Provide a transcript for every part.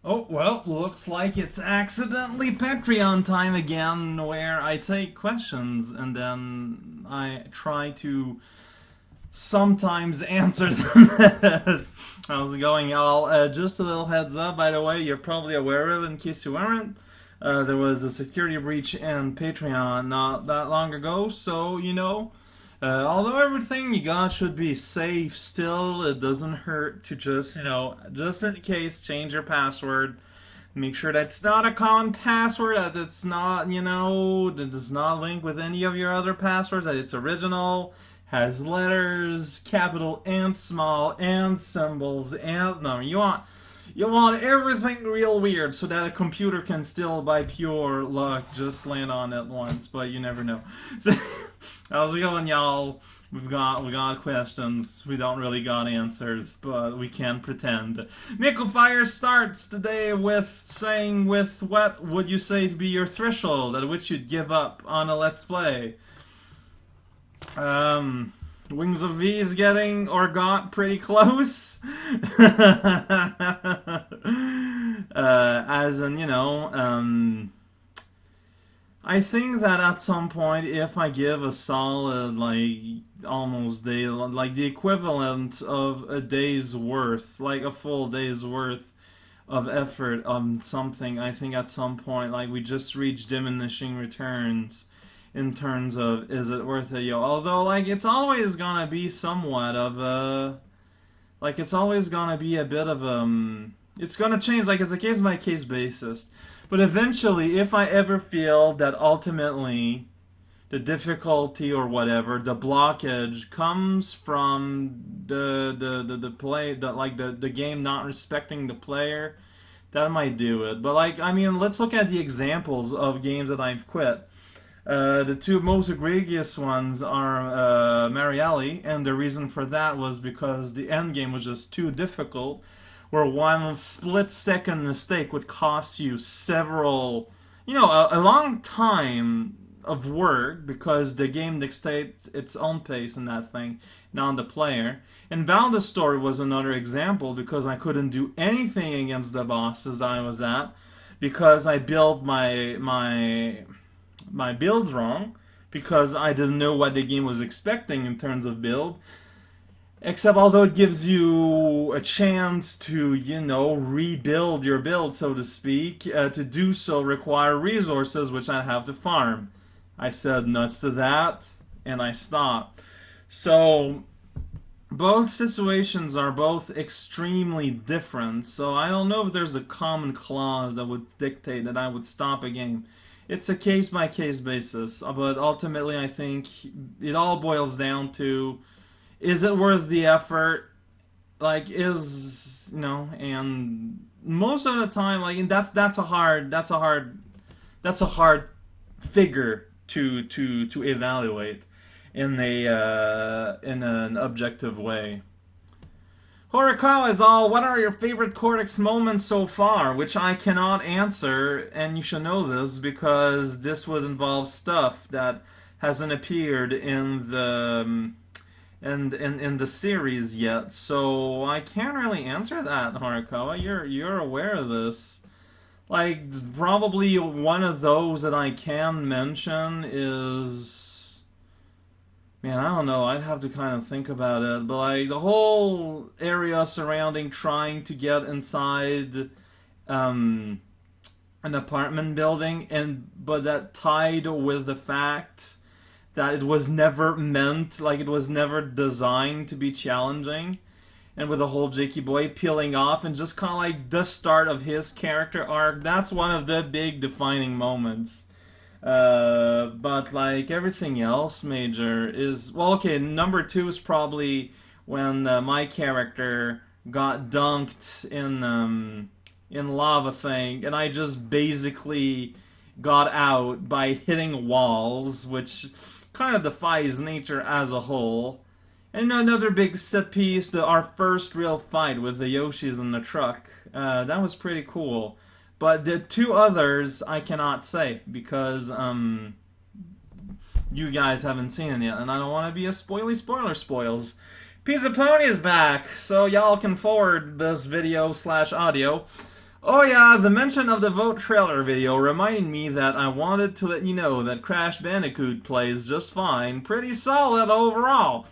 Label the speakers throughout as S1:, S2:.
S1: Oh, well, looks like it's accidentally Patreon time again, where I take questions and then I try to sometimes answer them. How's it going, y'all? Just a little heads up, by the way, you're probably aware of, in case you weren't, there was a security breach in Patreon not that long ago, so, although everything you got should be safe still, it doesn't hurt to just, just in case, change your password. Make sure that's not a common password, that it's not, that does not link with any of your other passwords, that it's original, has letters, capital and small, and symbols, and no, you want everything real weird so that a computer can still, by pure luck, just land on it once, but you never know. So, how's it going, y'all? We got questions. We don't really got answers, but we can pretend. Nickel Fire starts today with saying, with what would you say to be your threshold at which you'd give up on a Let's Play? Wings of V is getting or got pretty close. As in, I think that at some point, if I give a solid, almost day, like the equivalent of a day's worth, like a full day's worth of effort on something, I think at some point, we just reach diminishing returns in terms of, is it worth it, yo? Although, it's always gonna be somewhat of a, it's always gonna be a bit of it's gonna change, it's a case by case basis. But eventually, if I ever feel that ultimately the difficulty or whatever, the blockage comes from the play, the game not respecting the player, that might do it. But let's look at the examples of games that I've quit. The two most egregious ones are Marielli, and the reason for that was because the end game was just too difficult, where one split-second mistake would cost you several, a long time of work, because the game dictates its own pace in that thing, not the player. And Valda's Story was another example, because I couldn't do anything against the bosses that I was at, because I built my builds wrong, because I didn't know what the game was expecting in terms of build. Except, although it gives you a chance to, rebuild your build, so to speak, to do so require resources, which I have to farm. I said nuts to that, and I stopped. So, both situations are both extremely different, so I don't know if there's a common clause that would dictate that I would stop a game. It's a case-by-case basis, but ultimately I think it all boils down to, is it worth the effort? And most of the time, that's a hard figure to evaluate in an objective way. Horikawa is all, what are your favorite Cortex moments so far? Which I cannot answer, and you should know this, because this would involve stuff that hasn't appeared in the in the series yet, so I can't really answer that, Horikawa. You're aware of this. Probably one of those that I can mention is, man, I don't know. I'd have to kind of think about it. But the whole area surrounding trying to get inside an apartment building, but that tied with the fact that it was never meant, it was never designed to be challenging. And with the whole Jakey Boy peeling off and just kind of the start of his character arc, that's one of the big defining moments. But everything else major is, well, okay, number 2 is probably when my character got dunked in lava thing, and I just basically got out by hitting walls, which kind of defies nature as a whole. And another big set piece, our first real fight with the Yoshis in the truck. That was pretty cool. But the two others I cannot say, because you guys haven't seen it yet, and I don't want to be a spoils. Pizza Pony is back, so y'all can forward this video / audio Oh yeah, the mention of the Vote trailer video reminded me that I wanted to let you know that Crash Bandicoot plays just fine, pretty solid overall.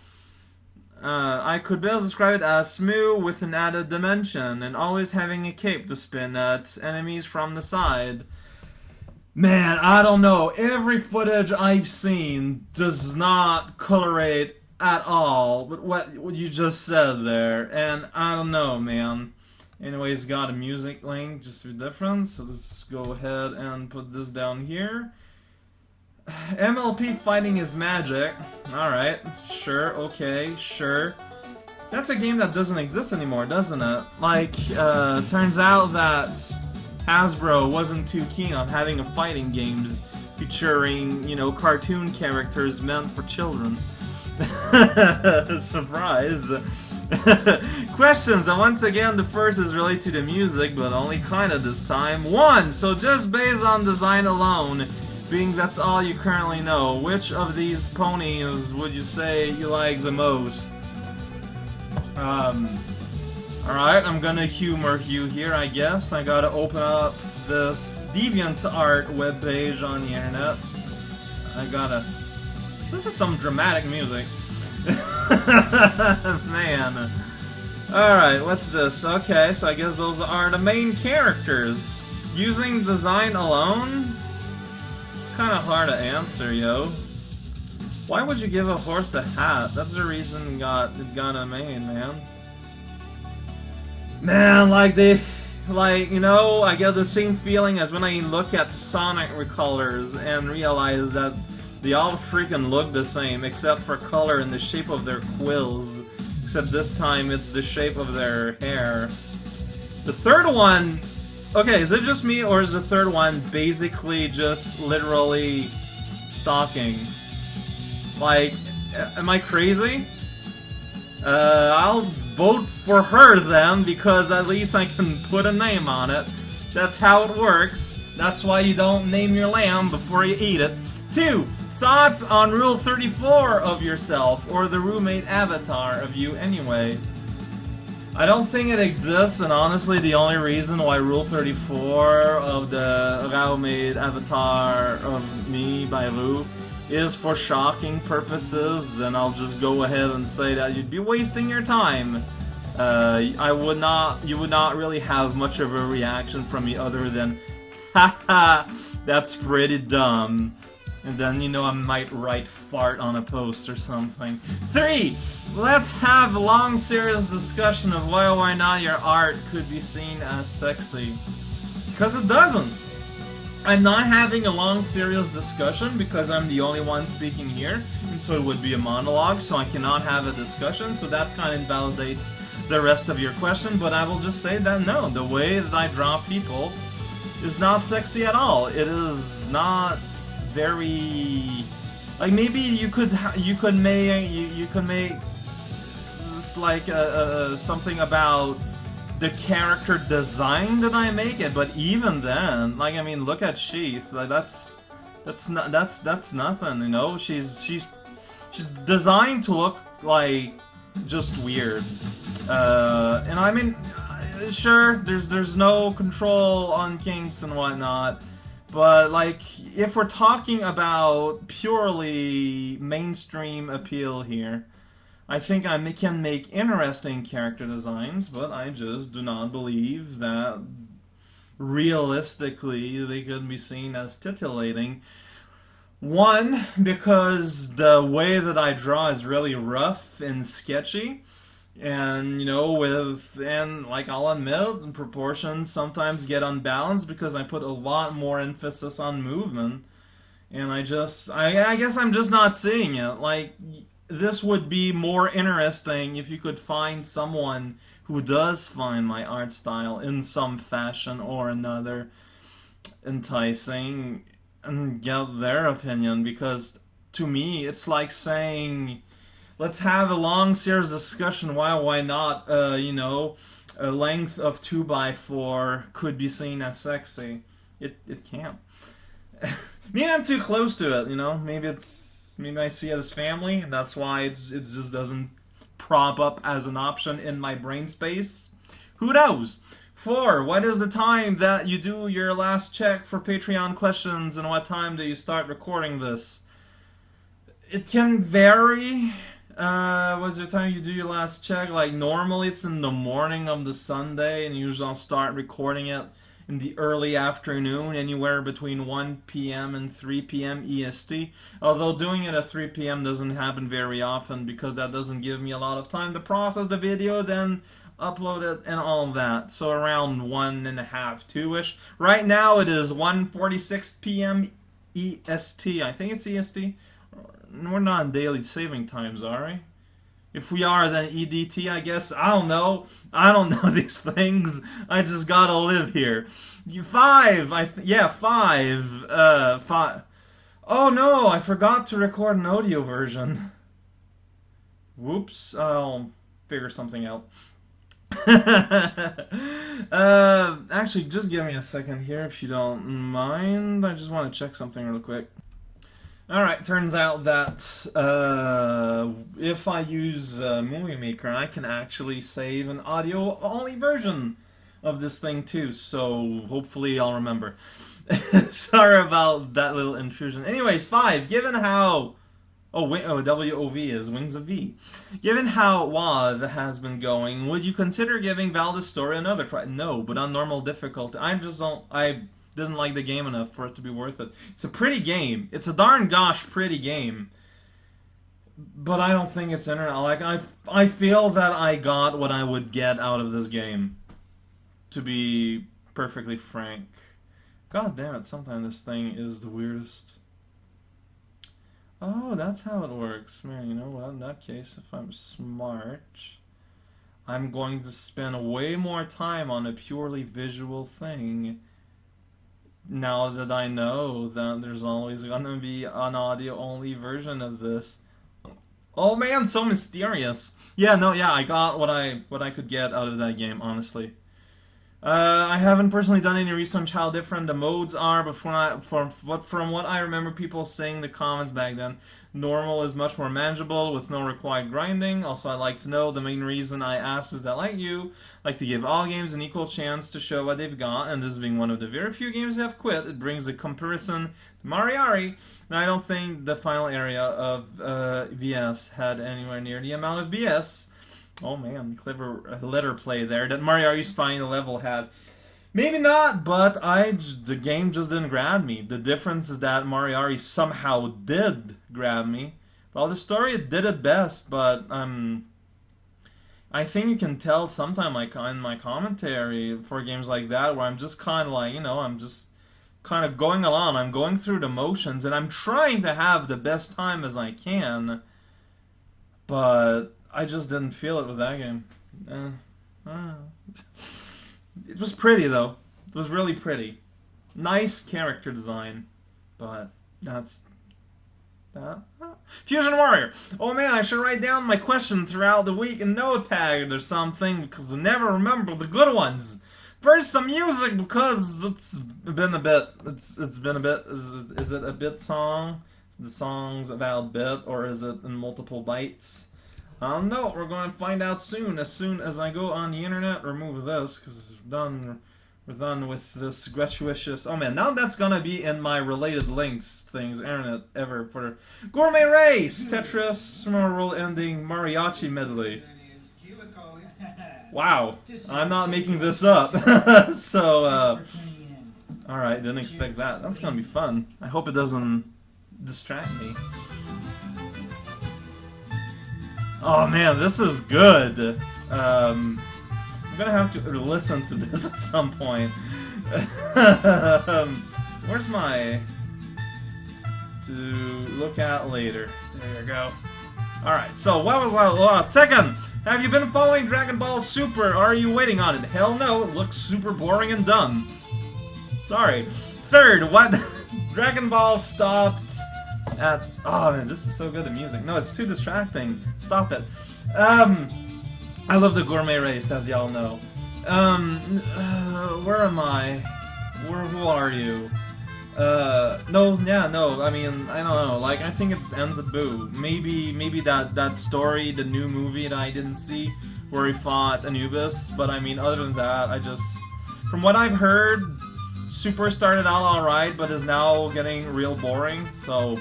S1: I could best describe it as smooth with an added dimension, and always having a cape to spin at enemies from the side. Man, I don't know. Every footage I've seen does not colorate at all with what you just said there, and I don't know, man. Anyways, got a music link just for difference, so let's go ahead and put this down here. MLP fighting is magic. Alright, sure, okay, sure. That's a game that doesn't exist anymore, doesn't it? Like, turns out that Hasbro wasn't too keen on having a fighting games featuring, you know, cartoon characters meant for children. Surprise. Questions, and once again the first is related to the music, but only kinda this time. 1. So just based on design alone, being that's all you currently know, which of these ponies would you say you like the most? Alright, I'm gonna humor you here, I guess. I gotta open up this DeviantArt webpage on the internet. This is some dramatic music. Man. Alright, what's this? Okay, so I guess those are the main characters. Using design alone? It's kinda hard to answer, yo. Why would you give a horse a hat? That's the reason it got a mane, man. Man, you know, I get the same feeling as when I look at Sonic Recolors and realize that they all freaking look the same, except for color and the shape of their quills. Except this time it's the shape of their hair. The third one... Okay, is it just me, or is the third one basically just literally stalking? Like, am I crazy? I'll vote for her then, because at least I can put a name on it. That's how it works. That's why you don't name your lamb before you eat it. 2. Thoughts on Rule 34 of yourself, or the roommate avatar of you anyway. I don't think it exists, and honestly the only reason why Rule 34 of the roommate avatar of me by Rue is for shocking purposes, and I'll just go ahead and say that you'd be wasting your time. You would not really have much of a reaction from me other than, haha, that's pretty dumb. And then, you know, I might write fart on a post or something. 3! Let's have a long, serious discussion of why or why not your art could be seen as sexy. Because it doesn't. I'm not having a long, serious discussion because I'm the only one speaking here, and so it would be a monologue, so I cannot have a discussion, so that kind of invalidates the rest of your question, but I will just say that no, the way that I draw people is not sexy at all. It is not very... Like, maybe you could make this like something about the character design that I make it, but even then, like, I mean, look at Sheath. Like, that's nothing, you know. She's designed to look like just weird, and I mean, sure, there's no control on kinks and whatnot. But, like, if we're talking about purely mainstream appeal here, I think I can make interesting character designs, but I just do not believe that realistically they could be seen as titillating. 1, because the way that I draw is really rough and sketchy. And, you know, and like, I'll admit, proportions sometimes get unbalanced because I put a lot more emphasis on movement. And I guess I'm just not seeing it. Like, this would be more interesting if you could find someone who does find my art style in some fashion or another enticing and get their opinion, because to me, it's like saying... Let's have a long, serious discussion why not, you know, a length of 2x4 could be seen as sexy. It can't. Maybe I'm too close to it, you know? Maybe I see it as family, and that's why it just doesn't prop up as an option in my brain space. Who knows? 4. What is the time that you do your last check for Patreon questions, and what time do you start recording this? It can vary. What's the time you do your last check? Like, normally it's in the morning of the Sunday, and usually I'll start recording it in the early afternoon, anywhere between 1 p.m. and 3 p.m. EST. Although doing it at 3 p.m. doesn't happen very often, because that doesn't give me a lot of time to process the video, then upload it and all that. So around 1:30, 2-ish. Right now it is 1:46 p.m. EST. I think it's EST. We're not in daily saving times, are we? If we are, then EDT, I guess. I don't know. I don't know these things. I just gotta live here. 5. 5. 5. Oh no, I forgot to record an audio version. Whoops. I'll figure something out. Actually, just give me a second here if you don't mind. I just want to check something real quick. Alright, turns out that if I use Movie Maker, I can actually save an audio-only version of this thing too, so hopefully I'll remember. Sorry about that little intrusion. Anyways, 5. Given how... WOV is Wings of V. Given how WoW has been going, would you consider giving Valdis Story another try? No, but on normal difficulty. I didn't like the game enough for it to be worth it. It's a pretty game. It's a darn gosh pretty game. But I don't think it's internet. Like, I feel that I got what I would get out of this game. To be perfectly frank. God damn it, sometimes this thing is the weirdest. Oh, that's how it works. Man, you know what? In that case, if I'm smart, I'm going to spend way more time on a purely visual thing. Now that I know that there's always going to be an audio-only version of this. Oh man, so mysterious. Yeah, I got what I could get out of that game, honestly. I haven't personally done any research how different the modes are, but from what I remember people saying in the comments back then, normal is much more manageable with no required grinding. Also, I'd like to know the main reason I asked is that, like you, like to give all games an equal chance to show what they've got, and this being one of the very few games that have quit, it brings a comparison to Mariari. Now, I don't think the final area of VS had anywhere near the amount of BS. Oh man, clever letter play there that Mariari's final level had. Maybe not, but the game just didn't grab me. The difference is that Mariari somehow did grab me. Well, the story did it best, but I think you can tell sometime in my commentary for games like that where I'm just kind of like, I'm just kind of going along. I'm going through the motions, and I'm trying to have the best time as I can, but I just didn't feel it with that game. It was pretty, though. It was really pretty. Nice character design. But that's... Fusion Warrior! Oh man, I should write down my question throughout the week in Notepad or something, because I never remember the good ones. First, some music, because it's been a bit... It's been a bit... Is it a bit song? The song's about bit, or is it in multiple bytes? I don't know. We're going to find out soon as I go on the internet, remove this, because we're done with this gratuitous... Oh man, now that's going to be in my related links things, internet, ever, for Gourmet Race, Tetris, World Ending, Mariachi Medley. Wow, I'm not making this up. So, alright, didn't expect that. That's going to be fun. I hope it doesn't distract me. Oh man, this is good. I'm gonna have to listen to this at some point. Where's my... to look at later. There you go. Alright, so what was our... second! Have you been following Dragon Ball Super? Or are you waiting on it? Hell no, it looks super boring and dumb. Sorry. Third, what... Dragon Ball stopped... oh man, this is so good, the music. No, it's too distracting. Stop it. I love the Gourmet Race, as y'all know. Where am I? Who are you? No, I mean, I don't know. Like, I think it ends at Boo. Maybe that story, the new movie that I didn't see, where he fought Anubis. But I mean, other than that, I just... From what I've heard, Super started out alright, but is now getting real boring, so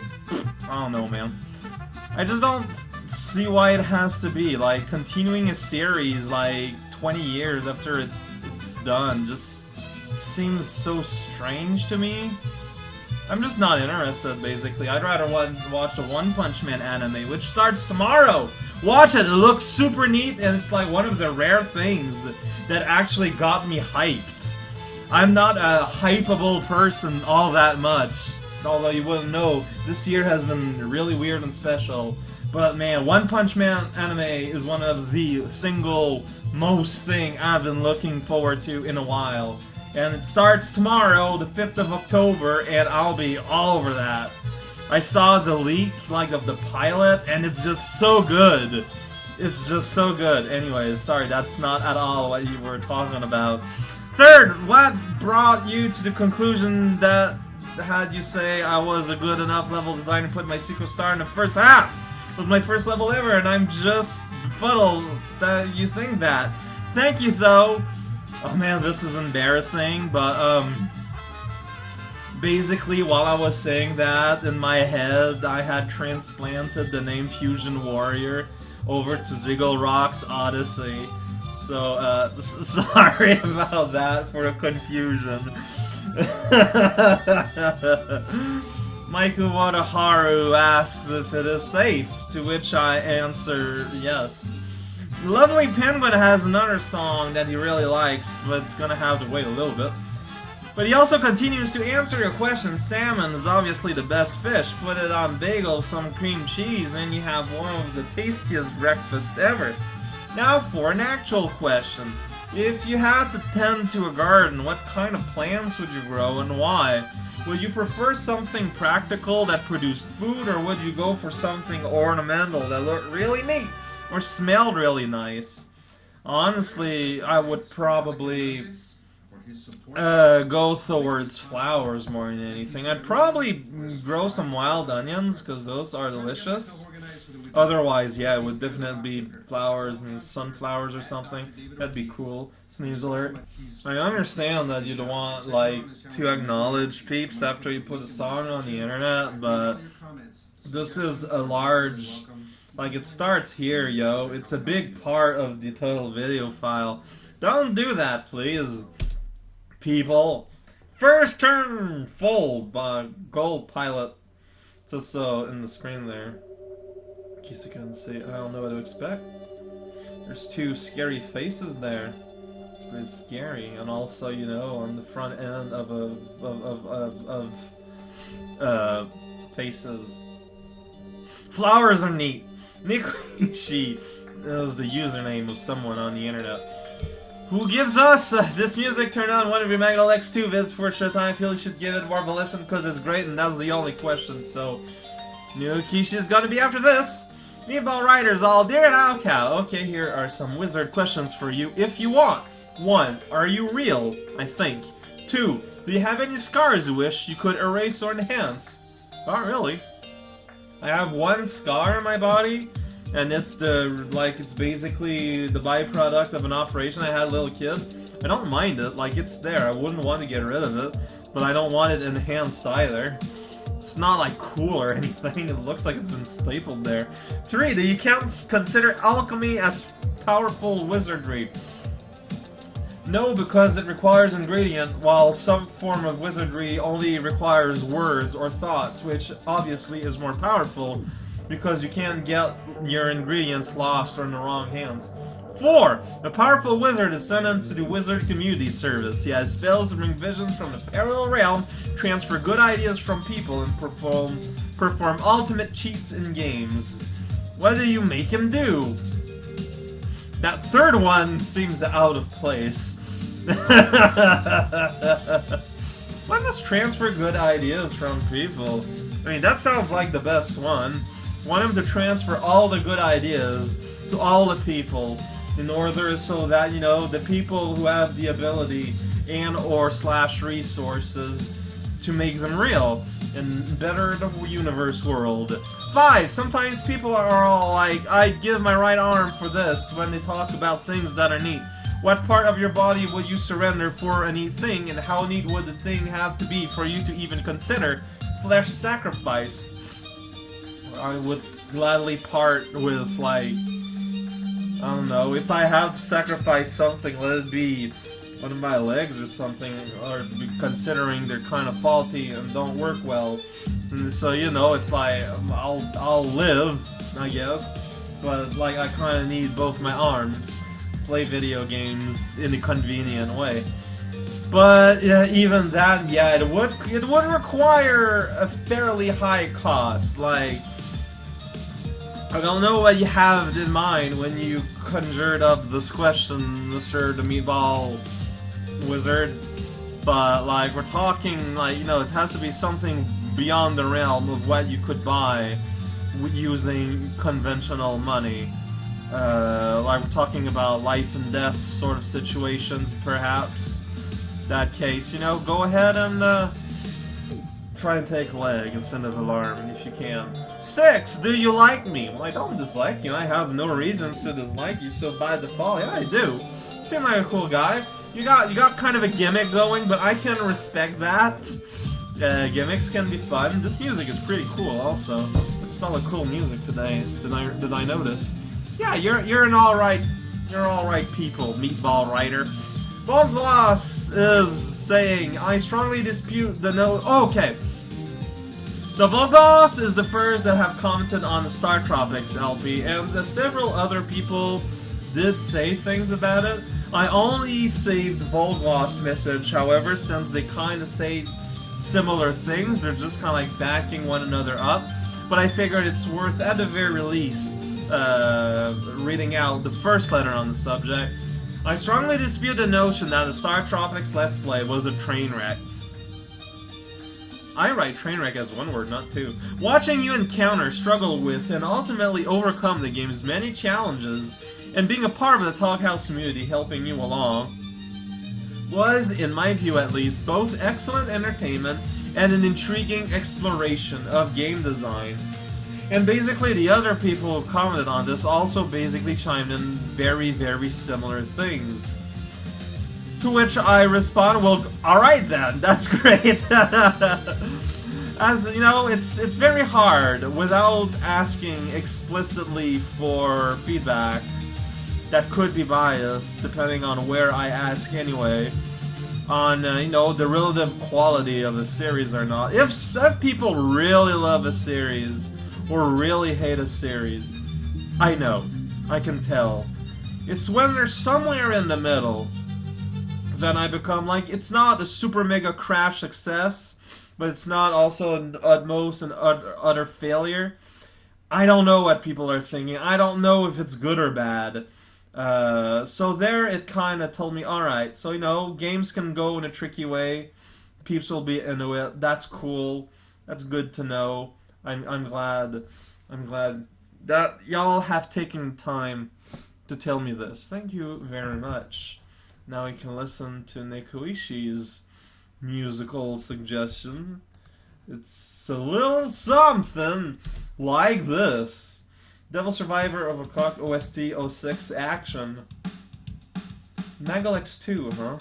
S1: I don't know, man. I just don't see why it has to be. Like, continuing a series like 20 years after it's done just seems so strange to me. I'm just not interested, basically. I'd rather watch the One Punch Man anime, which starts tomorrow! Watch it! It looks super neat, and it's like one of the rare things that actually got me hyped. I'm not a hypeable person all that much, although you wouldn't know, this year has been really weird and special. But man, One Punch Man anime is one of the single most thing I've been looking forward to in a while. And it starts tomorrow, the 5th of October, and I'll be all over that. I saw the leak, like, of the pilot, and it's just so good. It's just so good. Anyways, sorry, that's not at all what you were talking about. Third, what brought you to the conclusion that had you say I was a good enough level designer to put my sequel star in the first half? It was my first level ever, and I'm just befuddled that you think that. Thank you, though. Oh man, this is embarrassing, but basically while I was saying that, in my head I had transplanted the name Fusion Warrior over to Zigglrock's Odyssey. So, sorry about that for the confusion. Maiku Wataharu asks if it is safe, to which I answer yes. Lovely Penguin has another song that he really likes, but it's gonna have to wait a little bit. But he also continues to answer your question. Salmon is obviously the best fish. Put it on bagel, some cream cheese, and you have one of the tastiest breakfasts ever. Now for an actual question. If you had to tend to a garden, what kind of plants would you grow and why? Would you prefer something practical that produced food, or would you go for something ornamental that looked really neat or smelled really nice? Honestly, I would probably go towards flowers more than anything. I'd probably grow some wild onions, because those are delicious. Otherwise, yeah, it would definitely be flowers and sunflowers or something. That'd be cool. Sneeze alert. I understand that you'd want, like, to acknowledge peeps after you put a song on the internet, but this is a large... Like, it starts here, yo. It's a big part of the total video file. Don't do that, please. People. First turn fold by Gold Pilot. Just so in the screen there. In case you couldn't see, I don't know what to expect. There's two scary faces there. It's pretty scary, and also, you know, on the front end of faces. Flowers are neat. Nikuishi is the username of someone on the internet. Who gives us this music? Turn on one of your Magneto X2 vids for a short time. I feel you should give it more of a listen because it's great, and that was the only question. So, Nikuishi's gonna be after this. Meatball Riders all dear now cow. Okay, here are some wizard questions for you if you want. 1. Are you real? I think. 2. Do you have any scars you wish you could erase or enhance? Not really. I have one scar on my body, and it's it's basically the byproduct of an operation I had as a little kid. I don't mind it, like, it's there. I wouldn't want to get rid of it, but I don't want it enhanced either. It's not, like, cool or anything. It looks like it's been stapled there. 3. Do you consider alchemy as powerful wizardry? No, because it requires ingredient, while some form of wizardry only requires words or thoughts, which obviously is more powerful, because you can't get your ingredients lost or in the wrong hands. 4. A powerful wizard is sentenced to do wizard community service. He has spells that bring visions from the parallel realm, transfer good ideas from people, and perform ultimate cheats in games. What do you make him do? That third one seems out of place. What does transfer good ideas from people? I mean, that sounds like the best one. Want him to transfer all the good ideas to all the people in order so that, you know, the people who have the ability and or / resources to make them real and better the universe world. 5. Sometimes people are all like, I'd give my right arm for this when they talk about things that are neat. What part of your body would you surrender for anything, and how neat would the thing have to be for you to even consider flesh sacrifice? I would gladly part with, like, I don't know, if I have to sacrifice something, let it be one of my legs or something, or considering they're kind of faulty and don't work well. And so, you know, it's like, I'll live, I guess, but, like, I kind of need both my arms, play video games in a convenient way. But yeah, even that, yeah, it would require a fairly high cost. Like, I don't know what you have in mind when you conjured up this question, Mr. the Meatball Wizard. But, like, we're talking, like, you know, it has to be something beyond the realm of what you could buy using conventional money. Like, we're talking about life and death sort of situations, perhaps. That case, you know, go ahead and try and take leg instead of alarm if you can. 6. Do you like me? Well, I don't dislike you. I have no reasons to dislike you, so by default, yeah, I do. You seem like a cool guy. You got kind of a gimmick going, but I can respect that. Gimmicks can be fun. This music is pretty cool, also. It's all cool music today. Did I notice? Yeah, you're an alright people, Meatball Writer. Volgloss is saying, I strongly dispute the no. Oh, okay. So Volgloss is the first that have commented on the Star Tropics LP, and several other people did say things about it. I only saved Volgloss' message, however, since they kind of say similar things, they're just kind of like backing one another up. But I figured it's worth, at the very least, reading out the first letter on the subject. I strongly dispute the notion that the Star Tropics Let's Play was a train wreck. I write train wreck as one word, not two. Watching you encounter, struggle with, and ultimately overcome the game's many challenges, and being a part of the Talkhouse community helping you along, was, in my view at least, both excellent entertainment and an intriguing exploration of game design. And basically the other people who commented on this also basically chimed in very, very similar things. To which I respond, well, alright then, that's great. As, you know, it's very hard without asking explicitly for feedback that could be biased, depending on where I ask anyway, on, you know, the relative quality of a series or not. If people really love a series, or really hate a series, I know, I can tell. It's when they're somewhere in the middle, then I become like, it's not a super mega crash success, but it's not also at most an utter failure. I don't know what people are thinking. I don't know if it's good or bad. So there it kind of told me, alright, so, you know, games can go in a tricky way. Peeps will be into it. That's cool. That's good to know. I'm glad that y'all have taken time to tell me this. Thank you very much. Now we can listen to Nekoishi's musical suggestion. It's a little something like this. Devil Survivor of a Clock OST 06 action. Megalex 2, huh?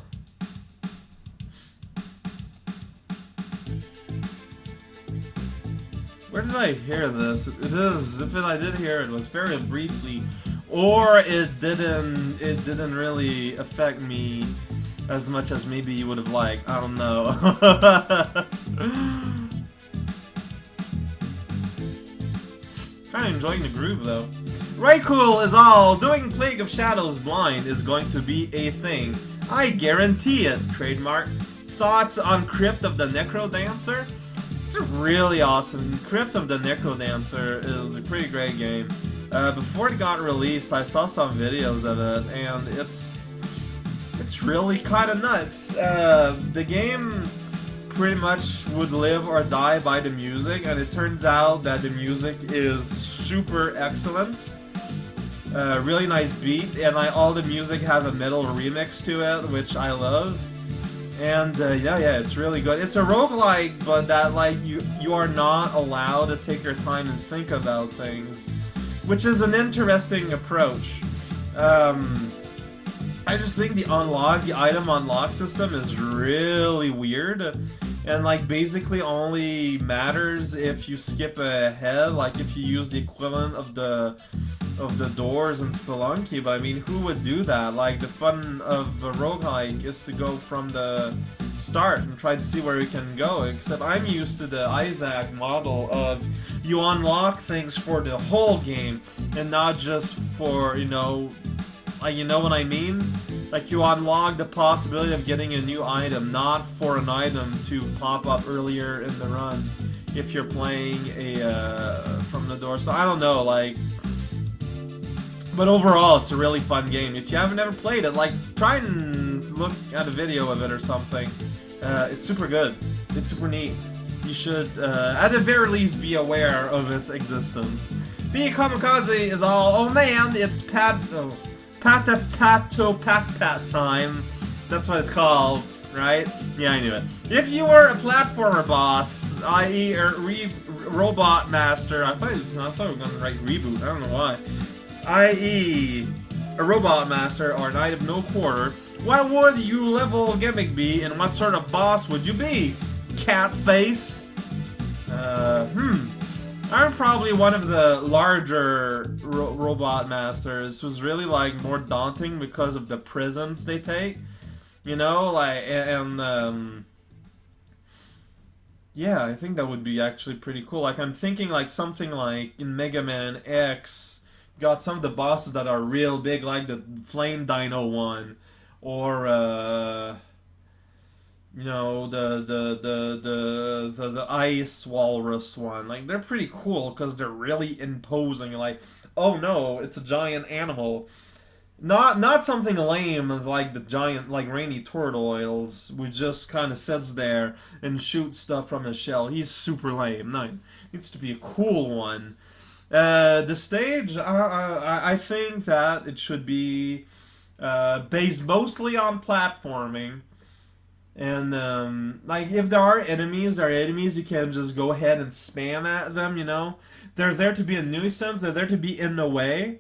S1: Where did I hear this? I did hear it, was very briefly, or it didn't really affect me as much as maybe you would have liked. I don't know. Kinda enjoying the groove though. Right, cool is all. Doing Plague of Shadows blind is going to be a thing. I guarantee it. Trademark. Thoughts on Crypt of the Necrodancer? It's a really awesome. Crypt of the Necrodancer is a pretty great game. Before it got released, I saw some videos of it, and it's really kind of nuts. The game pretty much would live or die by the music, and it turns out that the music is super excellent. Really nice beat, and all the music has a metal remix to it, which I love. And yeah, it's really good. It's a roguelike, but that like you are not allowed to take your time and think about things, which is an interesting approach. I just think the item unlock system is really weird, and like basically only matters if you skip ahead, like if you use the equivalent of the doors in Spelunky. But I mean, who would do that? Like the fun of a roguelike is to go from the start and try to see where you can go. Except I'm used to the Isaac model of you unlock things for the whole game and not just for like, you know what I mean? Like, you unlock the possibility of getting a new item, not for an item to pop up earlier in the run if you're playing from the door. So I don't know, like, but overall, it's a really fun game. If you haven't ever played it, like, try and look at a video of it or something. It's super good. It's super neat. You should, at the very least, be aware of its existence. Be Kamikaze is all, oh man, it's Pat time. That's what it's called, right? Yeah, I knew it. If you were a platformer boss, i.e. a robot master, I thought we were going to write reboot, I don't know why. I.e. a robot master or a knight of no quarter, what would your level gimmick be, and what sort of boss would you be? Catface? I'm probably one of the larger robot masters who's really, like, more daunting because of the prisons they take. You know, like, and yeah, I think that would be actually pretty cool. Like, I'm thinking, like, something like in Mega Man X, got some of the bosses that are real big, like the Flame Dino one, or, the Ice Walrus one. Like, they're pretty cool because they're really imposing. Like, oh no, it's a giant animal. Not something lame like the giant, like Rainy Turtles, who just kind of sits there and shoots stuff from his shell. He's super lame. No, it needs to be a cool one. The stage, I think that it should be based mostly on platforming. And, like, if there are enemies, you can just go ahead and spam at them, you know? They're there to be a nuisance, they're there to be in the way,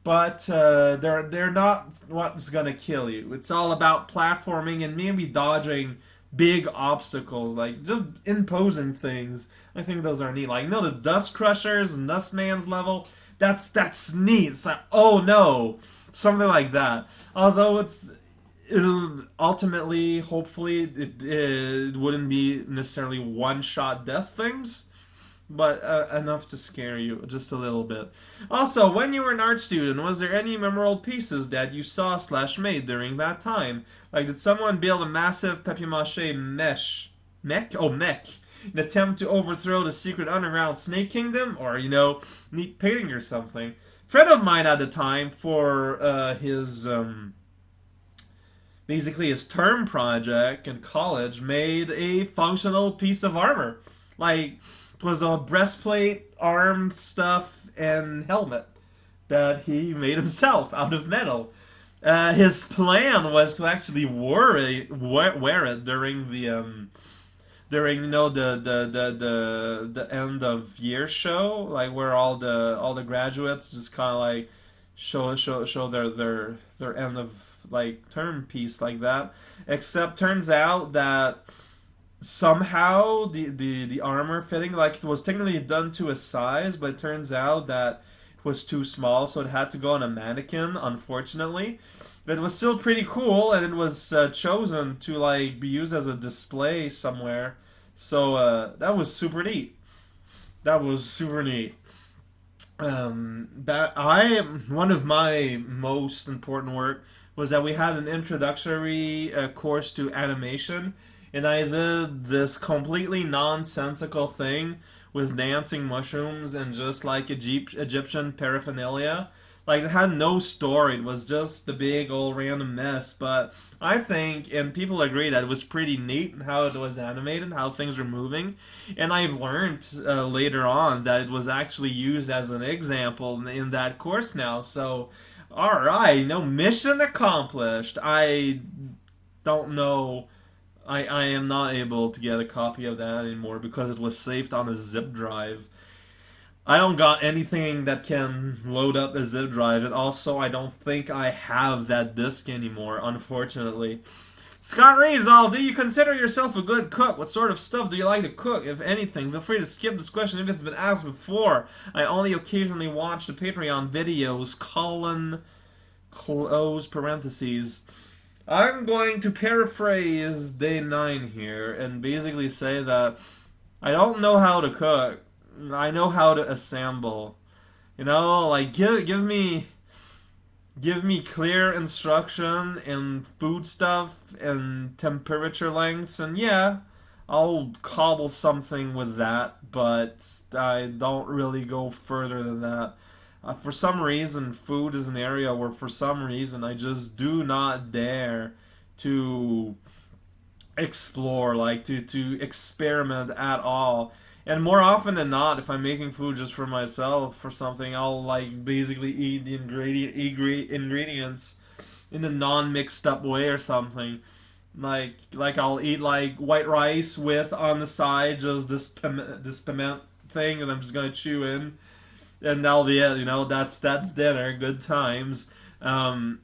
S1: but they're not what's gonna kill you. It's all about platforming and maybe dodging big obstacles, like, just imposing things. I think those are neat. Like, the Dust Crushers and Dust Man's level, that's neat. It's like, oh no! Something like that. Although it'll ultimately, hopefully, it wouldn't be necessarily one-shot death things, but enough to scare you just a little bit. Also, when you were an art student, was there any memorable pieces that you saw/made during that time? Like, did someone build a massive papier-mâché mech in an attempt to overthrow the secret underground Snake Kingdom? Or, neat painting or something? A friend of mine at the time, for his term project in college, made a functional piece of armor. Like, it was a breastplate, arm stuff, and helmet that he made himself out of metal. His plan was to actually wear it during the the end of year show, like where all the graduates just kind of like show their end of like term piece like that. Except turns out that somehow the armor fitting, like, it was technically done to a size, but it turns out that it was too small, so it had to go on a mannequin, unfortunately. But it was still pretty cool, and it was chosen to like be used as a display somewhere. So that was super neat. That was super neat. One of my most important work was that we had an introductory course to animation, and I did this completely nonsensical thing with dancing mushrooms and just like Egyptian paraphernalia. Like, it had no story. It was just a big old random mess. But I think, and people agree, that it was pretty neat how it was animated, how things were moving. And I've learned later on that it was actually used as an example in that course now. So, alright, mission accomplished. I don't know. I am not able to get a copy of that anymore because it was saved on a zip drive. I don't got anything that can load up a zip drive, and also I don't think I have that disk anymore, unfortunately. Scott Rizal, do you consider yourself a good cook? What sort of stuff do you like to cook, if anything? Feel free to skip this question if it's been asked before. I only occasionally watch the Patreon videos. Colin, close parentheses. I'm going to paraphrase day 9 here and basically say that I don't know how to cook. I know how to assemble. You know, like give me clear instruction and food stuff and temperature lengths, and yeah, I'll cobble something with that, but I don't really go further than that. For some reason, food is an area where, for some reason, I just do not dare to explore, like to experiment at all. And more often than not, if I'm making food just for myself for something, I'll like basically eat the ingredients in a non-mixed up way or something. Like I'll eat like white rice with on the side just this piment thing that I'm just gonna chew in, and that'll be it. You know, that's dinner. Good times. Um,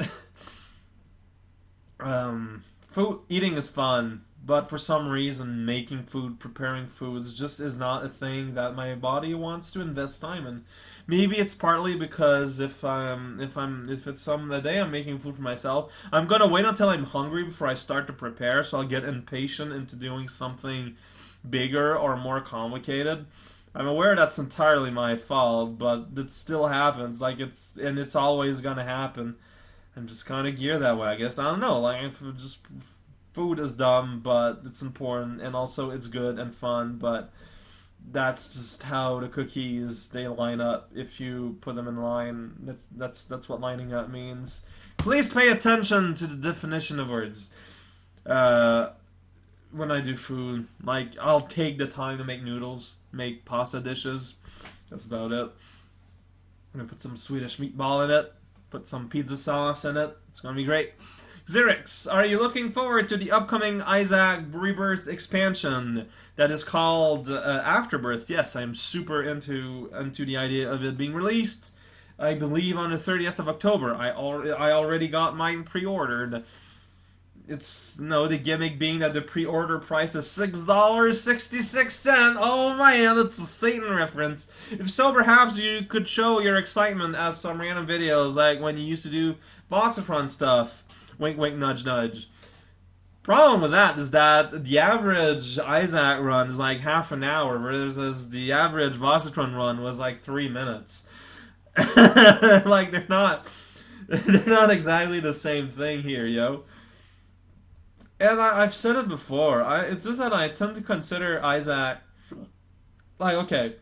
S1: food eating is fun, but for some reason, making food, preparing foods, just is not a thing that my body wants to invest time in. Maybe it's partly because if it's some the day I'm making food for myself, I'm gonna wait until I'm hungry before I start to prepare, so I'll get impatient into doing something bigger or more complicated. I'm aware that's entirely my fault, but it still happens. It's always gonna happen. I'm just kind of geared that way, I guess. I don't know. Like, if just food is dumb, but it's important, and also it's good and fun. But that's just how the cookies they line up. If you put them in line, that's what lining up means. Please pay attention to the definition of words. Uh, when I do food, like I'll take the time to make noodles, make pasta dishes. That's about it. I'm gonna put some Swedish meatball in it. Put some pizza sauce in it. It's gonna be great. Xerix, are you looking forward to the upcoming Isaac Rebirth expansion that is called Afterbirth? Yes, I'm super into the idea of it being released. I believe on the 30th of October. I already got mine pre-ordered. It's no the gimmick being that the pre-order price is $6.66. Oh man, that's a Satan reference. If so, perhaps you could show your excitement as some random videos, like when you used to do Boxerfront stuff. Wink, wink, nudge, nudge. Problem with that is that the average Isaac run is like half an hour, versus the average Boxerfront run was like 3 minutes. Like they're not exactly the same thing here, yo. And I've said it before. It's just that I tend to consider Isaac like okay,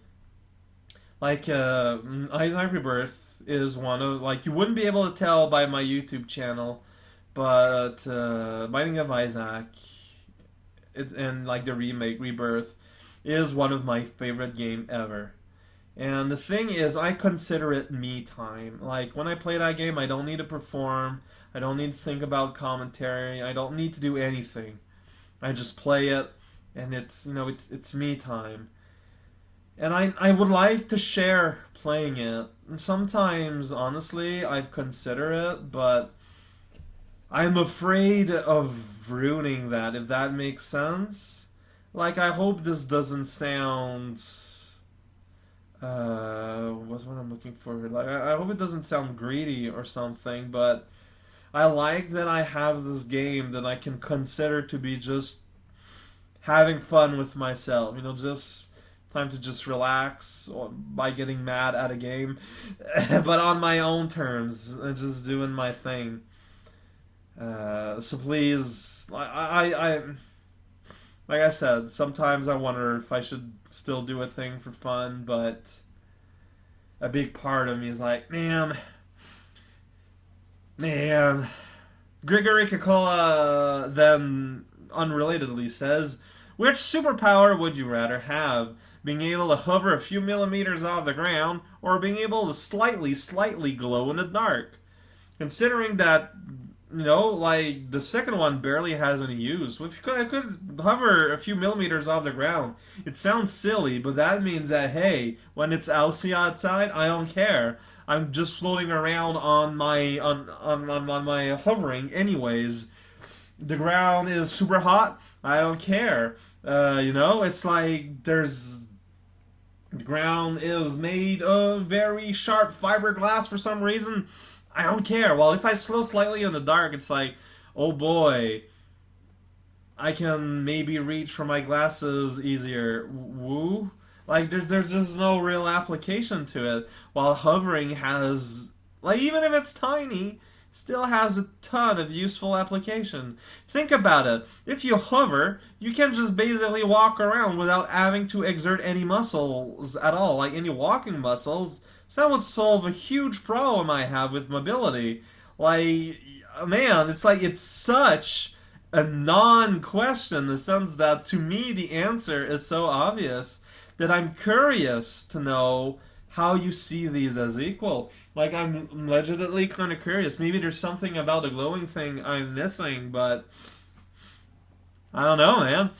S1: like Isaac Rebirth is one of like you wouldn't be able to tell by my YouTube channel, but Binding of Isaac, and like the remake Rebirth is one of my favorite game ever. And the thing is, I consider it me time. Like, when I play that game, I don't need to perform. I don't need to think about commentary. I don't need to do anything. I just play it, and it's me time. And I would like to share playing it. And sometimes, honestly, I've considered it, but I'm afraid of ruining that, if that makes sense. Like, I hope this doesn't sound what's what I'm looking for here. Like, I hope it doesn't sound greedy or something, but I like that I have this game that I can consider to be just having fun with myself. Just time to just relax by getting mad at a game, but on my own terms, and just doing my thing. So please, I like I said, sometimes I wonder if I should still do a thing for fun, but a big part of me is like, man. Grigory Kakola then unrelatedly says, which superpower would you rather have? Being able to hover a few millimeters off the ground, or being able to slightly glow in the dark? Considering that You know, like the second one barely has any use. If I could hover a few millimeters off the ground, it sounds silly, but that means that hey, when it's icy outside, I don't care. I'm just floating around on my on my hovering anyways. The ground is super hot. I don't care. You know, it's like there's the ground is made of very sharp fiberglass for some reason. I don't care. Well, if I slow slightly in the dark, it's like, oh boy, I can maybe reach for my glasses easier. Woo? Like there's just no real application to it. While hovering has, like, even if it's tiny, still has a ton of useful application. Think about it. If you hover, you can just basically walk around without having to exert any muscles at all, like any walking muscles. So that would solve a huge problem I have with mobility. Like, man, it's like it's such a non-question in the sense that to me the answer is so obvious that I'm curious to know how you see these as equal. Like, I'm legitimately kind of curious. Maybe there's something about the glowing thing I'm missing, but I don't know, man.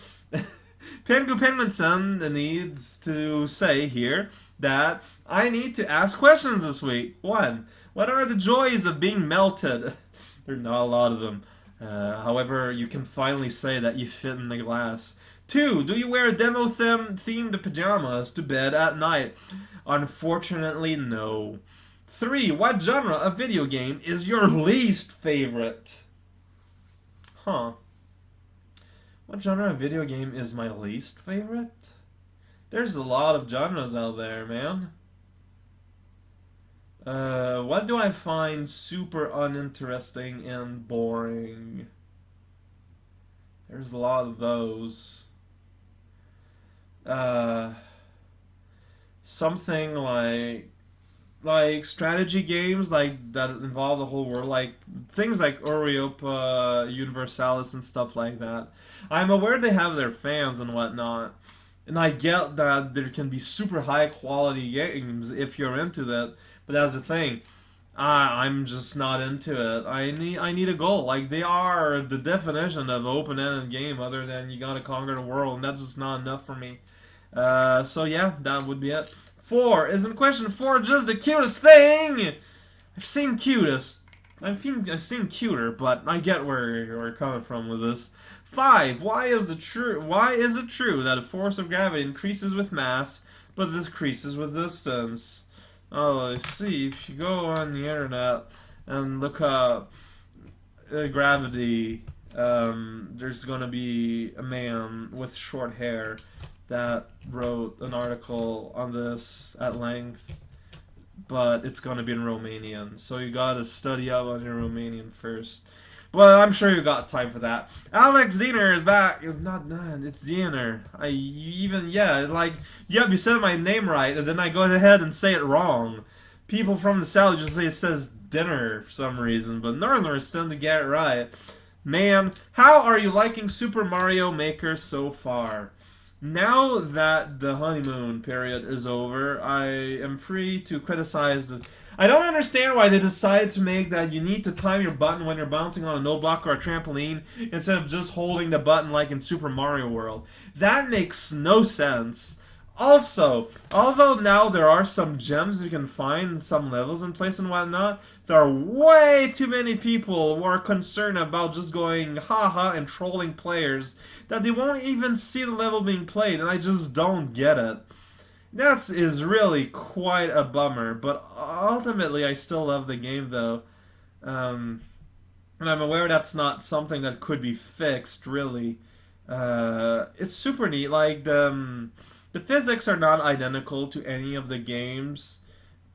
S1: Pengu Penguinson needs to say here that I need to ask questions this week. One, what are the joys of being melted? There are not a lot of them. However, you can finally say that you fit in the glass. Two, do you wear demo themed pajamas to bed at night? Unfortunately, no. Three, what genre of video game is your least favorite? Huh. What genre of video game is my least favorite? There's a lot of genres out there, man. What do I find super uninteresting and boring? There's a lot of those. Uh, Something like strategy games like that involve the whole world, like things like Europa Universalis and stuff like that. I'm aware they have their fans and whatnot, and I get that there can be super high quality games if you're into that. But that's the thing. I'm just not into it. I need a goal. Like they are the definition of open ended game, other than you gotta conquer the world, and that's just not enough for me. So yeah, that would be it. Four, isn't question four just the cutest thing? I've seen cuter, but I get where you're coming from with this. Five, why is it true that a force of gravity increases with mass, but decreases with distance? Oh, I see. If you go on the internet and look up gravity, there's gonna be a man with short hair that wrote an article on this at length, but it's gonna be in Romanian, so you gotta study up on your Romanian first. Well, I'm sure you got time for that. Alex Diener is back. It's Diener. You said my name right, and then I go ahead and say it wrong. People from the South just say it says dinner for some reason, but Northerners tend to get it right. Man, how are you liking Super Mario Maker so far? Now that the honeymoon period is over, I am free to criticize the. I don't understand why they decided to make that you need to time your button when you're bouncing on a no block or a trampoline instead of just holding the button like in Super Mario World. That makes no sense. Also, although now there are some gems you can find in some levels in place and whatnot, there are way too many people who are concerned about just going haha and trolling players that they won't even see the level being played, and I just don't get it. That is really quite a bummer, but ultimately I still love the game though. And I'm aware that's not something that could be fixed, really. It's super neat. Like, the physics are not identical to any of the games,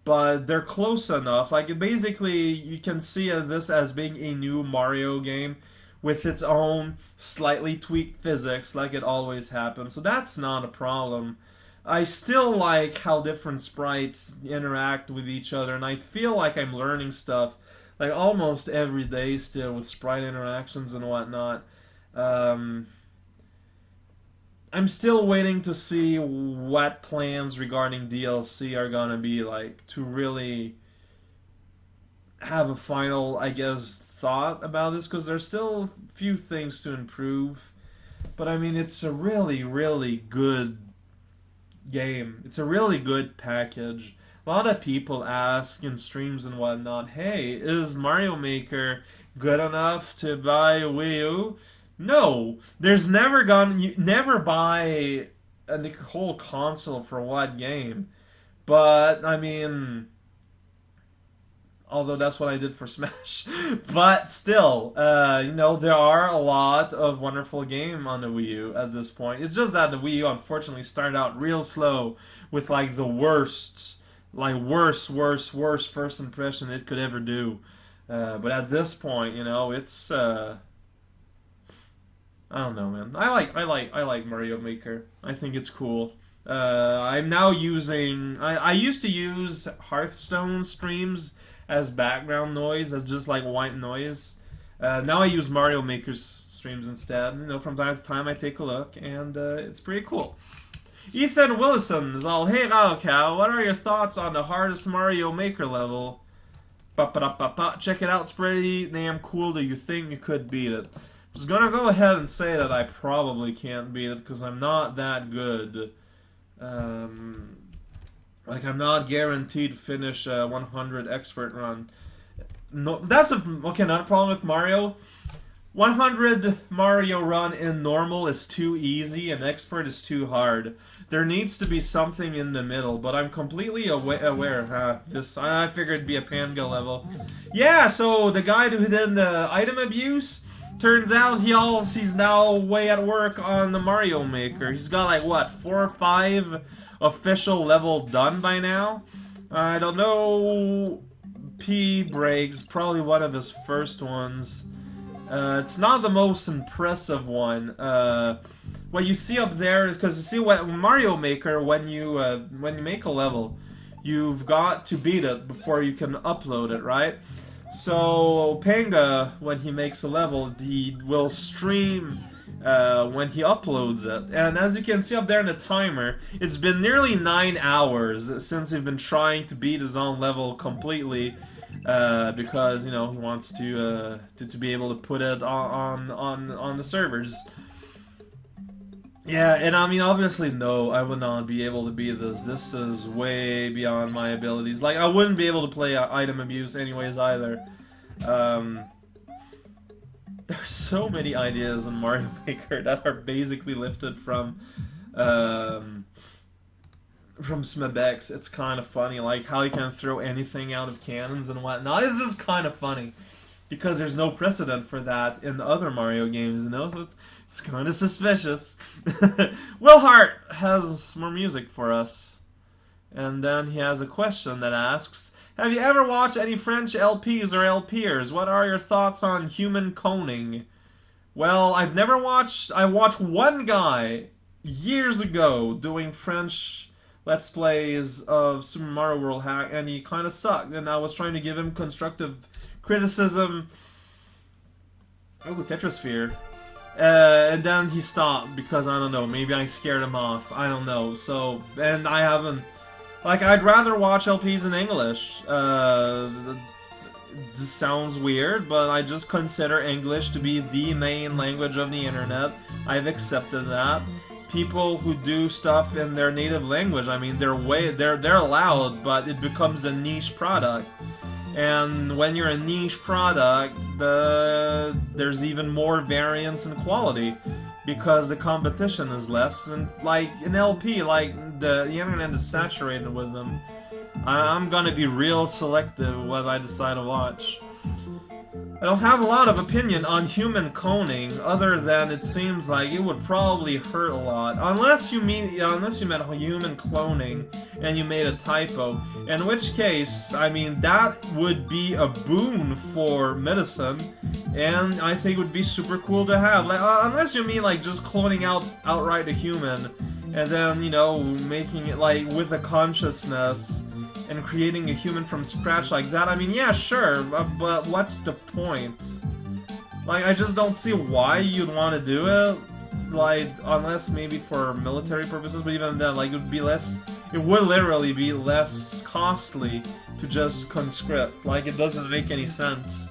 S1: but they're close enough. Like, basically, you can see this as being a new Mario game with its own slightly tweaked physics, like it always happens. So that's not a problem. I still like how different sprites interact with each other, and I feel like I'm learning stuff like almost every day still with sprite interactions and whatnot. I'm still waiting to see what plans regarding DLC are gonna be like to really have a final, I guess, thought about this because there's still a few things to improve. But I mean, it's a really, really good game. It's a really good package. A lot of people ask in streams and whatnot, hey, is Mario Maker good enough to buy a Wii U? No, there's never gone. You never buy a whole console for one game. But I mean, although that's what I did for Smash. But still, there are a lot of wonderful games on the Wii U at this point. It's just that the Wii U unfortunately started out real slow with like the worst first impression it could ever do. But at this point, it's I don't know, man. I like Mario Maker. I think it's cool. I'm now using. I used to use Hearthstone streams as background noise, as just like white noise. Now I use Mario Maker's streams instead. From time to time I take a look, and it's pretty cool. Ethan Willison is all, hey Raocow, what are your thoughts on the hardest Mario Maker level? Check it out, it's pretty damn cool. Do you think you could beat it? I was gonna go ahead and say that I probably can't beat it because I'm not that good. I'm not guaranteed to finish a 100 expert run. No, that's another problem with Mario. 100 Mario run in normal is too easy and expert is too hard. There needs to be something in the middle, but I'm completely aware. I figured it'd be a Panga level. Yeah, so the guy who did the item abuse, turns out he's now way at work on the Mario Maker. He's got like what, 4 or 5 official level done by now. I don't know. P Breaks, probably one of his first ones. It's not the most impressive one. What you see up there, because you see what Mario Maker, when you make a level, you've got to beat it before you can upload it, right? So Panga, when he makes a level, he will stream when he uploads it. And as you can see up there in the timer, it's been nearly 9 hours since he's been trying to beat his own level completely. Because he wants to be able to put it on the servers. Yeah, and I mean, obviously, no, I would not be able to beat this. This is way beyond my abilities. Like, I wouldn't be able to play item abuse anyways either. There's so many ideas in Mario Maker that are basically lifted from Smebex. It's kind of funny, like how you can throw anything out of cannons and whatnot. It's just kind of funny because there's no precedent for that in other Mario games, so it's kind of suspicious. Will Hart has more music for us, and then he has a question that asks, have you ever watched any French LPs or LPers? What are your thoughts on human cloning? Well, I watched one guy years ago doing French Let's Plays of Super Mario World Hack, and he kind of sucked, and I was trying to give him constructive criticism. Oh, Tetrasphere. And then he stopped because, I don't know, maybe I scared him off. I don't know. So, and I haven't... Like, I'd rather watch LPs in English. This sounds weird, but I just consider English to be the main language of the internet. I've accepted that. People who do stuff in their native language, I mean, they're allowed, but it becomes a niche product. And when you're a niche product, there's even more variance in quality because the competition is less. And like an LP, like the internet is saturated with them. I'm gonna be real selective what I decide to watch. I don't have a lot of opinion on human cloning, other than it seems like it would probably hurt a lot. Unless you meant human cloning and you made a typo. In which case, I mean, that would be a boon for medicine, and I think it would be super cool to have. Like, unless you mean like just cloning outright a human, and then, making it like with a consciousness, and creating a human from scratch like that, I mean, yeah, sure, but what's the point? Like, I just don't see why you'd want to do it, like, unless maybe for military purposes, but even then, like, it would literally be less costly to just conscript. Like, it doesn't make any sense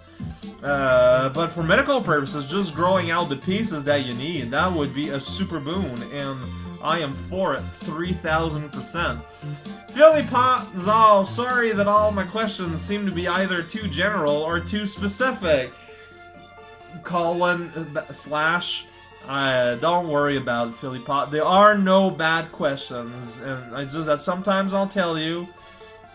S1: But for medical purposes, just growing out the pieces that you need, that would be a super boon, and I am for it 3,000%. Philly Pot Zal, sorry that all my questions seem to be either too general or too specific. Colon slash. Don't worry about it, Philly Pot. There are no bad questions, and I just that sometimes I'll tell you.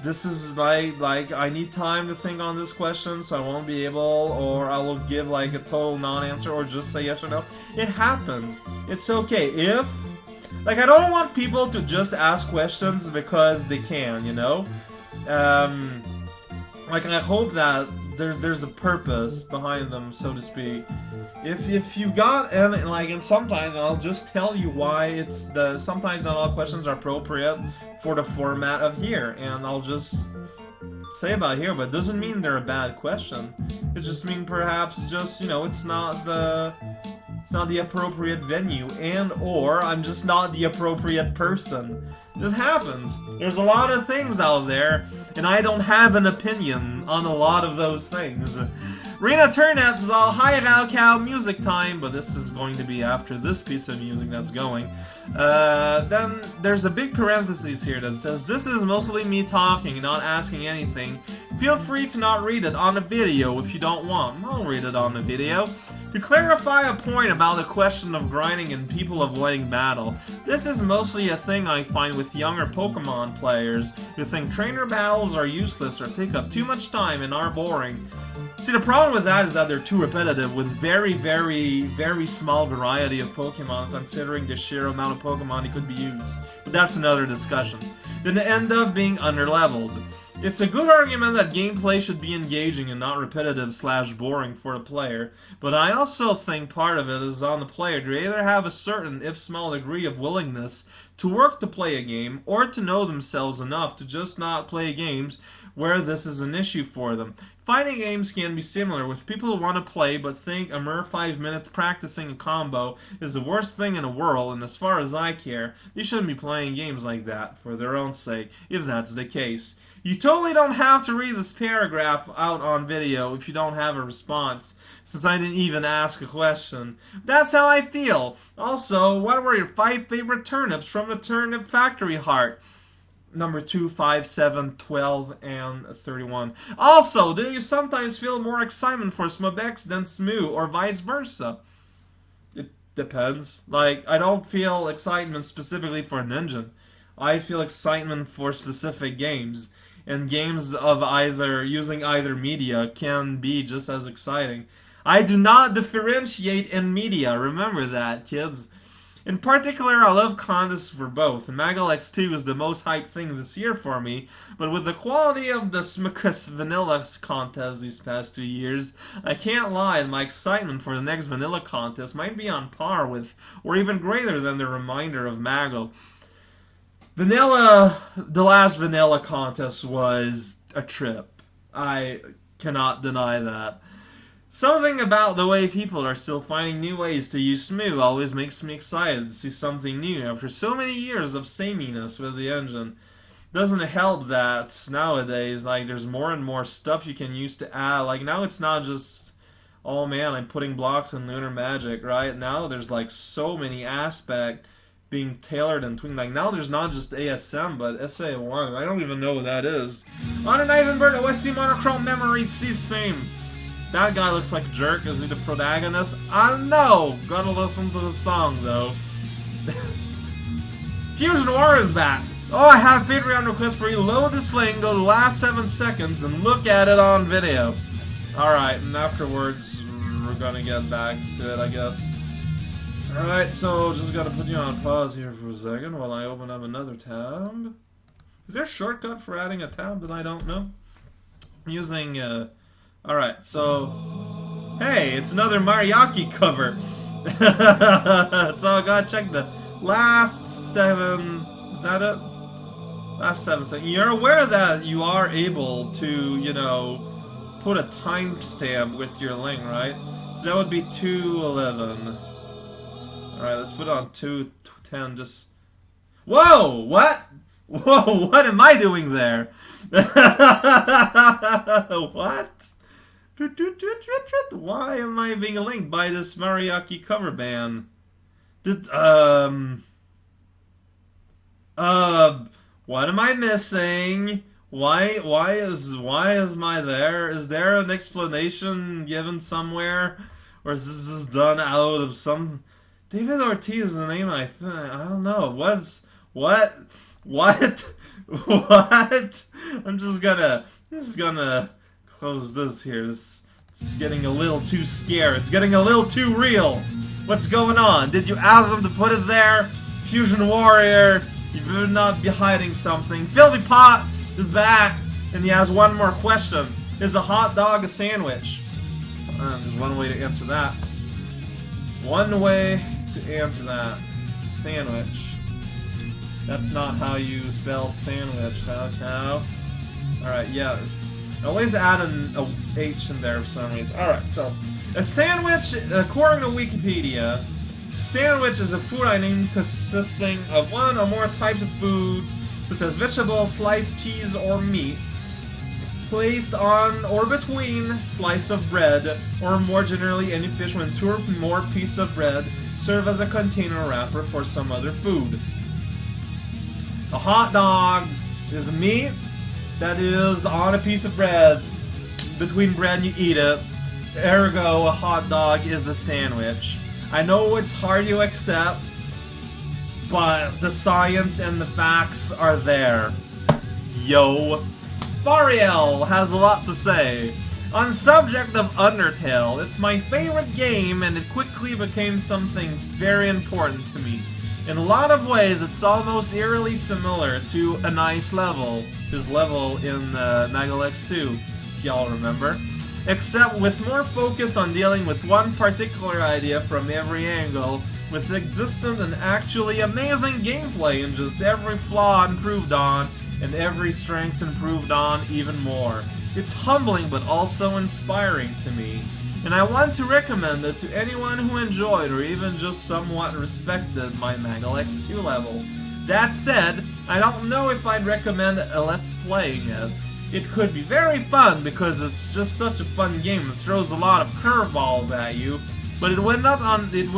S1: This is like I need time to think on this question, so I won't be able, or I will give like a total non-answer, or just say yes or no. It happens. It's okay. If like I don't want people to just ask questions because they can, you know. Like I hope that there's a purpose behind them, so to speak. If you got and sometimes I'll just tell you why it's sometimes not all questions are appropriate for the format of here, and I'll just say about here, but it doesn't mean they're a bad question. It just means perhaps just, you know, it's not the appropriate venue, and or I'm just not the appropriate person. It happens. There's a lot of things out there, and I don't have an opinion on a lot of those things. Rena Turnips, all hi now cow music time, but this is going to be after this piece of music that's going. Then there's a big parenthesis here that says, this is mostly me talking, not asking anything. Feel free to not read it on the video if you don't want. I'll read it on the video. To clarify a point about the question of grinding and people avoiding battle, this is mostly a thing I find with younger Pokemon players who think trainer battles are useless or take up too much time and are boring. See, the problem with that is that they're too repetitive with very, very, very small variety of Pokemon considering the sheer amount of Pokemon that could be used. But that's another discussion. Then they end up being underleveled. It's a good argument that gameplay should be engaging and not repetitive/boring for the player, but I also think part of it is on the player to either have a certain, if small, degree of willingness to work to play a game, or to know themselves enough to just not play games where this is an issue for them. Fighting games can be similar, with people who want to play but think a mere 5 minutes practicing a combo is the worst thing in the world, and as far as I care, they shouldn't be playing games like that for their own sake, if that's the case. You totally don't have to read this paragraph out on video if you don't have a response, since I didn't even ask a question. That's how I feel. Also, what were your 5 favorite turnips from the Turnip Factory Heart? Number 2, 5, 7, 12, and 31. Also, do you sometimes feel more excitement for Smobex than Smoo, or vice versa? It depends. Like, I don't feel excitement specifically for an engine. I feel excitement for specific games. And games of using either media can be just as exciting. I do not differentiate in media, remember that, kids. In particular, I love contests for both. Magel X2 is the most hyped thing this year for me, but with the quality of the Smuckus Vanilla contest these past 2 years, I can't lie, my excitement for the next Vanilla contest might be on par with, or even greater than the reminder of Magel. The last Vanilla contest was a trip. I cannot deny that. Something about the way people are still finding new ways to use Smoo always makes me excited to see something new after so many years of sameness with the engine. Doesn't it help that nowadays, there's more and more stuff you can use to add. Like, now it's not just, oh man, I'm putting blocks in Lunar Magic, right? Now there's, so many aspects being tailored and tweaked. Now there's not just ASM, but SA1. I don't even know what that is. On an Ivanbird, OST Monochrome Memory Cease Fame. That guy looks like a jerk. Is he the protagonist? I don't know. Gotta listen to the song, though. Fusion War is back. Oh, I have Patreon request for you. Load the sling, go to the last 7 seconds, and look at it on video. Alright, and afterwards, we're gonna get back to it, I guess. Alright, so just gotta put you on pause here for a second while I open up another tab. Is there a shortcut for adding a tab that I don't know? I'm using, Alright, so... Hey, it's another Mariaki cover! So I gotta check the last 7... Is that it? Last 7 seconds. You're aware that you are able to, put a timestamp with your link, right? So that would be 2:11. Alright, let's put it on 2:10, just... Whoa! What? Whoa, what am I doing there? What? Why am I being linked by this Mariachi cover band? Did, what am I missing? Why is my there? Is there an explanation given somewhere? Or is this just done out of some... David Ortiz is the name, I think. I don't know. What? What? I'm just gonna close this here. It's getting a little too scary. It's getting a little too real. What's going on? Did you ask him to put it there? Fusion Warrior, you better not be hiding something. Filthy Pot is back, and he has one more question. Is a hot dog a sandwich? There's one way to answer that. One way to answer that. Sandwich. That's not how you spell sandwich. No. Alright, yeah. Always add a H in there for some reason. Alright, so a sandwich, according to Wikipedia, sandwich is a food item consisting of one or more types of food, such as vegetable, sliced cheese, or meat, placed on or between slice of bread, or more generally any fish when two or more pieces of bread serve as a container wrapper for some other food. A hot dog is meat that is on a piece of bread. Between bread and you eat it. Ergo, a hot dog is a sandwich. I know it's hard to accept, but the science and the facts are there. Yo. Fariel has a lot to say. On subject of Undertale, it's my favorite game and it quickly became something very important to me. In a lot of ways, it's almost eerily similar to a nice level, his level in Nagal X2, if y'all remember. Except with more focus on dealing with one particular idea from every angle, with existent and actually amazing gameplay and just every flaw improved on, and every strength improved on even more. It's humbling but also inspiring to me, and I want to recommend it to anyone who enjoyed or even just somewhat respected my Nagal X2 level. That said, I don't know if I'd recommend Let's Playing it. It could be very fun because it's just such a fun game that throws a lot of curveballs at you, but it would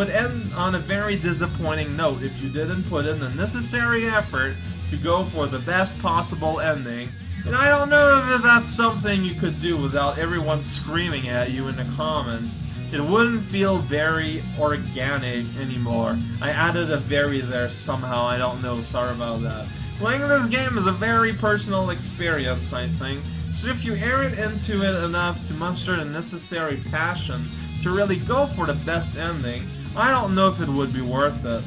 S1: end on a very disappointing note if you didn't put in the necessary effort to go for the best possible ending. And I don't know if that's something you could do without everyone screaming at you in the comments. It wouldn't feel very organic anymore. I added a very there somehow, I don't know, sorry about that. Playing this game is a very personal experience, I think, so if you air it into it enough to muster the necessary passion to really go for the best ending, I don't know if it would be worth it.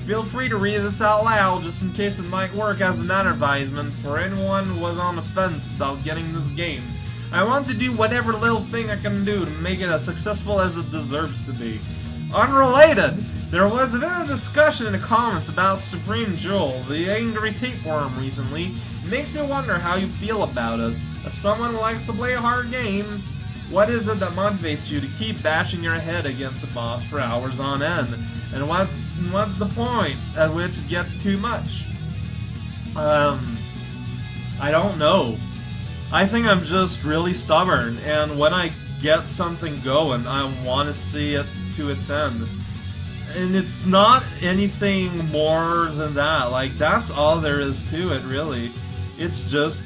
S1: Feel free to read this out loud, just in case it might work as an advertisement for anyone who was on the fence about getting this game. I want to do whatever little thing I can do to make it as successful as it deserves to be. Unrelated, there was a bit of discussion in the comments about Supreme Jewel, the angry tapeworm, recently. It makes me wonder how you feel about it. As someone who likes to play a hard game, what is it that motivates you to keep bashing your head against a boss for hours on end? And what's the point at which it gets too much? I don't know. I think I'm just really stubborn, and when I get something going, I want to see it to its end. And it's not anything more than that. Like, that's all there is to it, really. It's just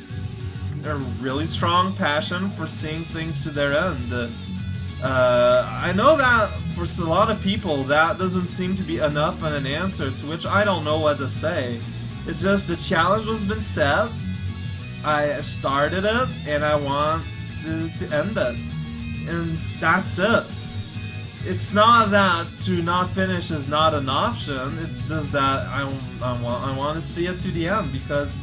S1: a really strong passion for seeing things to their end. I know that for a lot of people that doesn't seem to be enough of an answer, to which I don't know what to say. It's just the challenge has been set, I started it, and I want to end it. And that's it. It's not that to not finish is not an option, it's just that I want to see it to the end, because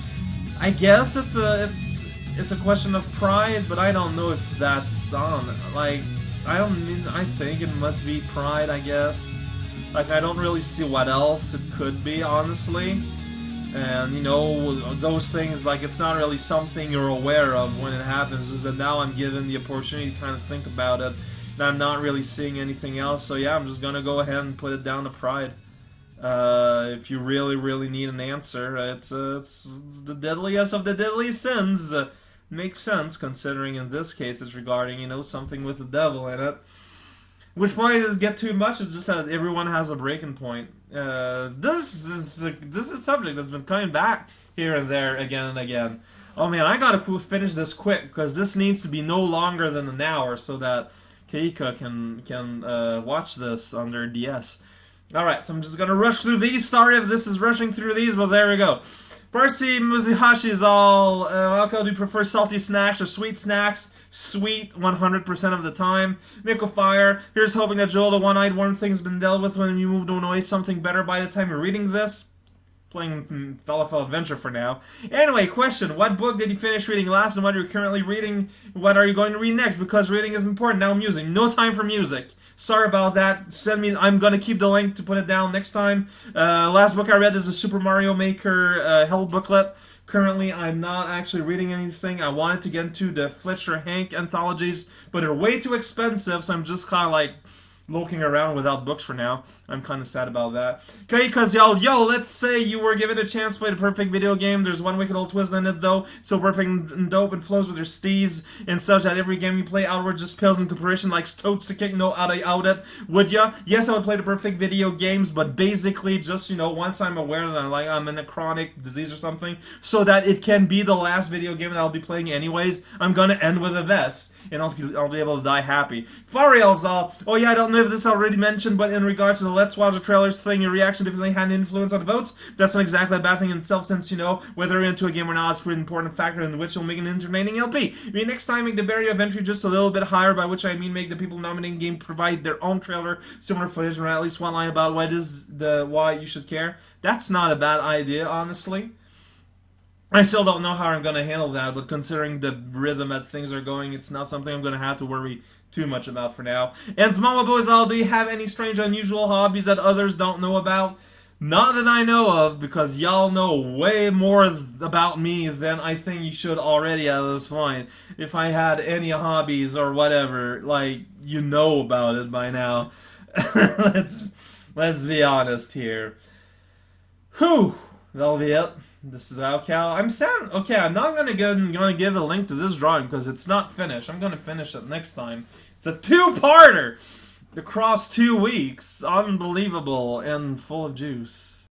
S1: I guess it's a question of pride, but I don't know if that's on, like, I think it must be pride, I guess. Like, I don't really see what else it could be, honestly. And, you know, those things, like, it's not really something you're aware of when it happens, is that now I'm given the opportunity to kind of think about it, and I'm not really seeing anything else, so yeah, I'm just gonna go ahead and put it down to pride. If you really, really need an answer, it's the deadliest of the deadly sins. Makes sense, considering in this case it's regarding, something with the devil in it. Which point does get too much? It's just that everyone has a breaking point. This is a subject that's been coming back here and there again and again. Oh man, I gotta finish this quick because this needs to be no longer than an hour so that Keika can watch this on their DS. All right, so I'm just gonna rush through these. Sorry if this is rushing through these, but there we go. Percy Musashi is all, do you prefer salty snacks or sweet snacks? Sweet 100% of the time. Miko Fire, here's hoping that Joel, the one-eyed worm thing's been dealt with when you move to annoy something better by the time you're reading this. Playing Falafel Adventure for now. Anyway, question. What book did you finish reading last and what are you currently reading? What are you going to read next? Because reading is important. Now music. No time for music. Sorry about that. Send me. I'm going to keep the link to put it down next time. Last book I read is the Super Mario Maker Hell booklet. Currently, I'm not actually reading anything. I wanted to get into the Fletcher Hank anthologies, but they're way too expensive, so I'm just kind of like looking around without books for now. I'm kind of sad about that. Okay, because yo, let's say you were given a chance to play the perfect video game. There's one wicked old twist in it, though. So perfect and dope and flows with your steez and such that every game you play outward just pales in comparison like toads to kick no out it. Would ya? Yes, I would play the perfect video games, but basically just, once I'm aware that I'm in a chronic disease or something, so that it can be the last video game that I'll be playing anyways, I'm gonna end with a vest. And I'll be able to die happy. Fariel's all, oh yeah, I don't know if this already mentioned, but in regards to the Let's Watch the Trailers thing, your reaction definitely had an influence on the votes. That's not exactly a bad thing in itself, since, whether you're into a game or not is a pretty important factor in which you'll make an entertaining LP. Next time, make the barrier of entry just a little bit higher, by which I mean make the people nominating game provide their own trailer, similar footage, or at least one line about why you should care. That's not a bad idea, honestly. I still don't know how I'm going to handle that, but considering the rhythm that things are going, it's not something I'm going to have to worry too much about for now. And Small Goes All, do you have any strange, unusual hobbies that others don't know about? Not that I know of, because y'all know way more about me than I think you should already at this point. If I had any hobbies or whatever, you know about it by now. Let's be honest here. Whew, that'll be it. This is Alcal. I'm sad. Okay, I'm not gonna give a link to this drawing because it's not finished. I'm gonna finish it next time. It's a two-parter across 2 weeks. Unbelievable and full of juice.